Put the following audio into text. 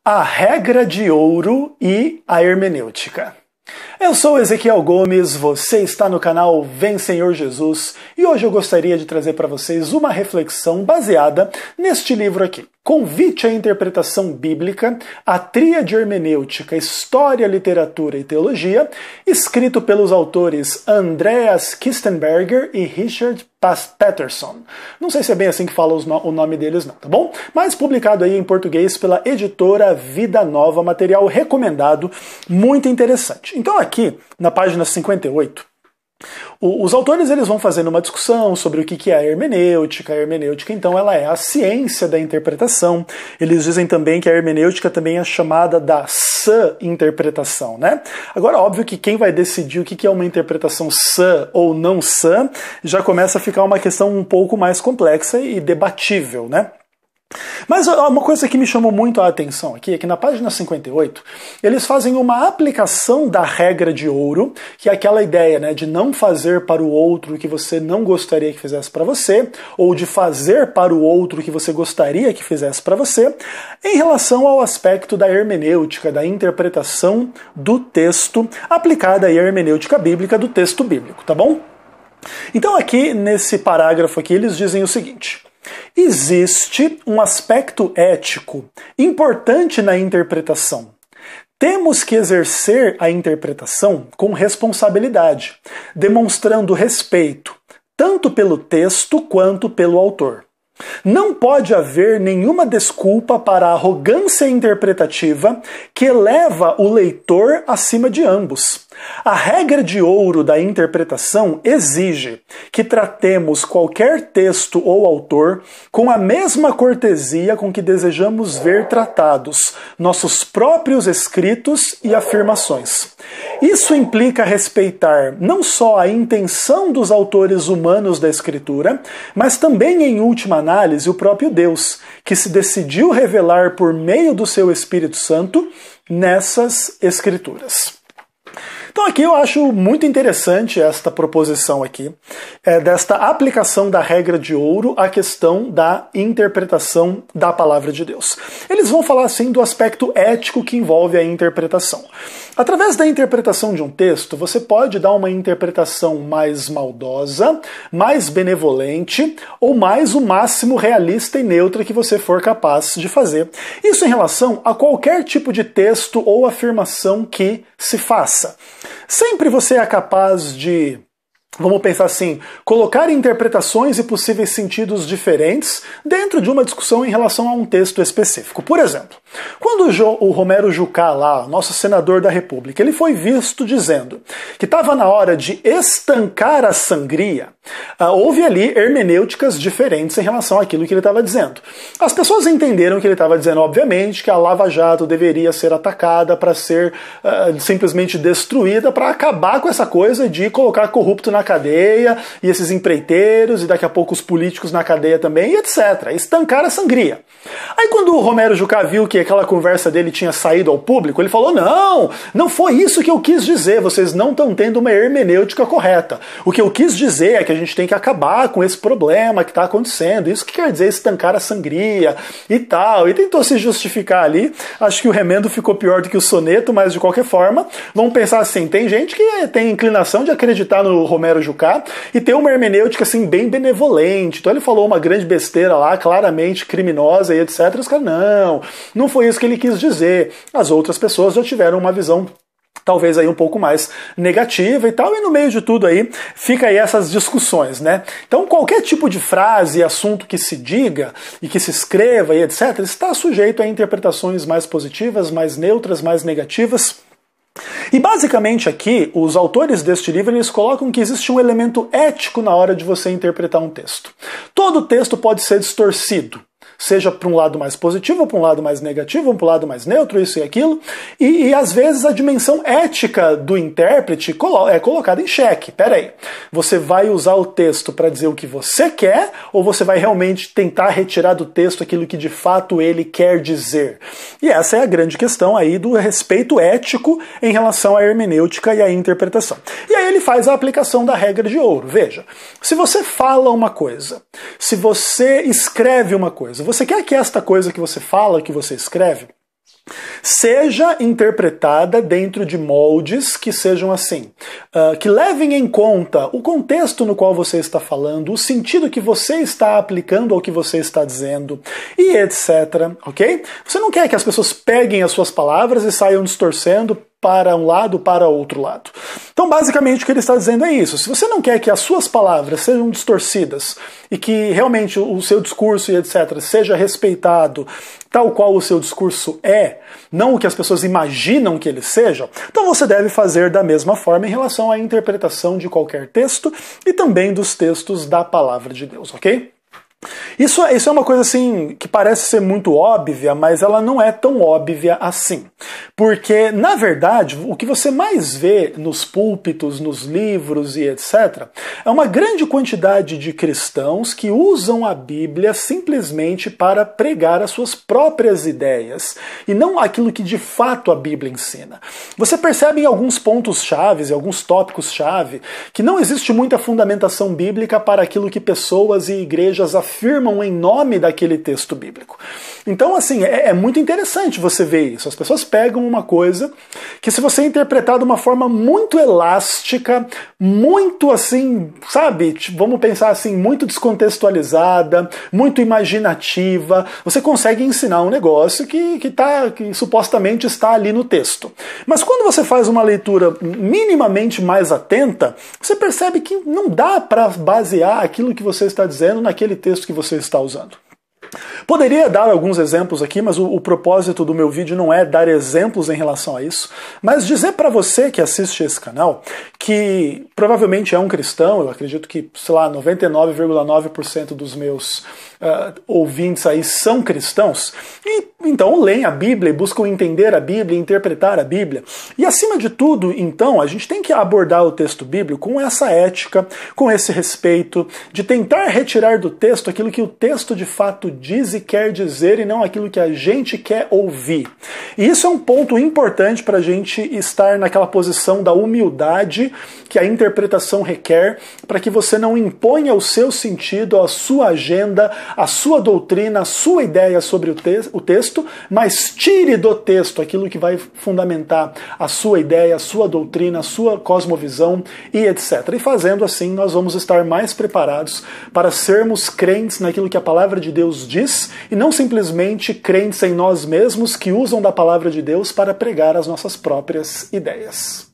A regra de ouro e a hermenêutica. Eu sou Ezequiel Gomes, você está no canal Vem Senhor Jesus e hoje eu gostaria de trazer para vocês uma reflexão baseada neste livro aqui. Convite à Interpretação Bíblica, a Tríade Hermenêutica, História, Literatura e Teologia, escrito pelos autores Andreas Kistenberger e Richard Patterson. Não sei se é bem assim que fala o nome deles não, tá bom? Mas publicado aí em português pela editora Vida Nova, material recomendado, muito interessante. Então aqui, na página 58, os autores eles vão fazendo uma discussão sobre o que é a hermenêutica. A hermenêutica, então, ela é a ciência da interpretação. Eles dizem também que a hermenêutica também é chamada da sã interpretação, né? Agora, óbvio que quem vai decidir o que é uma interpretação sã ou não sã já começa a ficar uma questão um pouco mais complexa e debatível, né? Mas uma coisa que me chamou muito a atenção aqui é que na página 58 eles fazem uma aplicação da regra de ouro, que é aquela ideia, né, de não fazer para o outro o que você não gostaria que fizesse para você, ou de fazer para o outro o que você gostaria que fizesse para você, em relação ao aspecto da hermenêutica, da interpretação do texto, aplicada aí à hermenêutica bíblica do texto bíblico, tá bom? Então aqui, nesse parágrafo aqui, eles dizem o seguinte: existe um aspecto ético importante na interpretação. Temos que exercer a interpretação com responsabilidade, demonstrando respeito, tanto pelo texto quanto pelo autor. Não pode haver nenhuma desculpa para a arrogância interpretativa que eleva o leitor acima de ambos. A regra de ouro da interpretação exige que tratemos qualquer texto ou autor com a mesma cortesia com que desejamos ver tratados nossos próprios escritos e afirmações. Isso implica respeitar não só a intenção dos autores humanos da Escritura, mas também, em última análise, o próprio Deus, que se decidiu revelar por meio do seu Espírito Santo nessas Escrituras. Então aqui eu acho muito interessante esta proposição aqui, desta aplicação da regra de ouro à questão da interpretação da palavra de Deus. Eles vão falar assim do aspecto ético que envolve a interpretação. Através da interpretação de um texto, você pode dar uma interpretação mais maldosa, mais benevolente ou mais o máximo realista e neutra que você for capaz de fazer. Isso em relação a qualquer tipo de texto ou afirmação que se faça. Sempre você é capaz de, vamos pensar assim, colocar interpretações e possíveis sentidos diferentes dentro de uma discussão em relação a um texto específico. Por exemplo, quando o Romero Jucá, lá, nosso senador da República, ele foi visto dizendo que estava na hora de estancar a sangria, houve ali hermenêuticas diferentes em relação àquilo que ele estava dizendo. As pessoas entenderam que ele estava dizendo, obviamente, que a Lava Jato deveria ser atacada para ser simplesmente destruída, para acabar com essa coisa de colocar corrupto na cadeia, e esses empreiteiros, e daqui a pouco os políticos na cadeia também, e etc. Estancar a sangria. Aí quando o Romero Jucá viu que aquela conversa dele tinha saído ao público, ele falou, não foi isso que eu quis dizer, vocês não estão tendo uma hermenêutica correta. O que eu quis dizer é que a gente tem que acabar com esse problema que está acontecendo, isso que quer dizer estancar a sangria e tal, e tentou se justificar ali. Acho que o remendo ficou pior do que o soneto, mas de qualquer forma, vamos pensar assim, tem gente que tem inclinação de acreditar no Romero Jucá e ter uma hermenêutica assim bem benevolente. Então ele falou uma grande besteira lá, claramente criminosa e etc. Os caras, não foi isso que ele quis dizer. As outras pessoas já tiveram uma visão talvez aí um pouco mais negativa e tal, e no meio de tudo aí fica aí essas discussões, né? Então qualquer tipo de frase e assunto que se diga e que se escreva e etc. está sujeito a interpretações mais positivas, mais neutras, mais negativas. E basicamente aqui, os autores deste livro eles colocam que existe um elemento ético na hora de você interpretar um texto. Todo texto pode ser distorcido, seja para um lado mais positivo, ou para um lado mais negativo, ou para um lado mais neutro, isso e aquilo, e às vezes a dimensão ética do intérprete é colocada em xeque. Peraí, você vai usar o texto para dizer o que você quer, ou você vai realmente tentar retirar do texto aquilo que de fato ele quer dizer? E essa é a grande questão aí do respeito ético em relação à hermenêutica e à interpretação. E aí ele faz a aplicação da regra de ouro. Veja, se você fala uma coisa, se você escreve uma coisa, você quer que esta coisa que você fala, que você escreve, seja interpretada dentro de moldes que sejam assim, que levem em conta o contexto no qual você está falando, o sentido que você está aplicando ao que você está dizendo, e etc, ok? Você não quer que as pessoas peguem as suas palavras e saiam distorcendo para um lado, para outro lado. Então, basicamente, o que ele está dizendo é isso. Se você não quer que as suas palavras sejam distorcidas e que realmente o seu discurso e etc. seja respeitado tal qual o seu discurso é, não o que as pessoas imaginam que ele seja, então você deve fazer da mesma forma em relação à interpretação de qualquer texto e também dos textos da palavra de Deus, ok? Isso é uma coisa assim que parece ser muito óbvia, mas ela não é tão óbvia assim. Porque, na verdade, o que você mais vê nos púlpitos, nos livros e etc., é uma grande quantidade de cristãos que usam a Bíblia simplesmente para pregar as suas próprias ideias, e não aquilo que de fato a Bíblia ensina. Você percebe em alguns pontos-chave, em alguns tópicos-chave, que não existe muita fundamentação bíblica para aquilo que pessoas e igrejas afirmam em nome daquele texto bíblico. Então, assim, é muito interessante você ver isso. As pessoas pegam uma coisa que, se você interpretar de uma forma muito elástica, muito assim, sabe, vamos pensar assim, muito descontextualizada, muito imaginativa, você consegue ensinar um negócio que supostamente está ali no texto. Mas quando você faz uma leitura minimamente mais atenta, você percebe que não dá para basear aquilo que você está dizendo naquele texto que você está usando. Poderia dar alguns exemplos aqui, mas o propósito do meu vídeo não é dar exemplos em relação a isso, mas dizer para você que assiste esse canal, que provavelmente é um cristão, eu acredito que, sei lá, 99,9% dos meus ouvintes aí são cristãos, e então leem a Bíblia e buscam entender a Bíblia, interpretar a Bíblia. E acima de tudo, então, a gente tem que abordar o texto bíblico com essa ética, com esse respeito, de tentar retirar do texto aquilo que o texto de fato diz e quer dizer, e não aquilo que a gente quer ouvir. E isso é um ponto importante para a gente estar naquela posição da humildade que a interpretação requer, para que você não imponha o seu sentido, a sua agenda, a sua doutrina, a sua ideia sobre o texto, mas tire do texto aquilo que vai fundamentar a sua ideia, a sua doutrina, a sua cosmovisão e etc. E fazendo assim, nós vamos estar mais preparados para sermos crentes naquilo que a palavra de Deus diz, e não simplesmente crentes em nós mesmos que usam da palavra de Deus para pregar as nossas próprias ideias.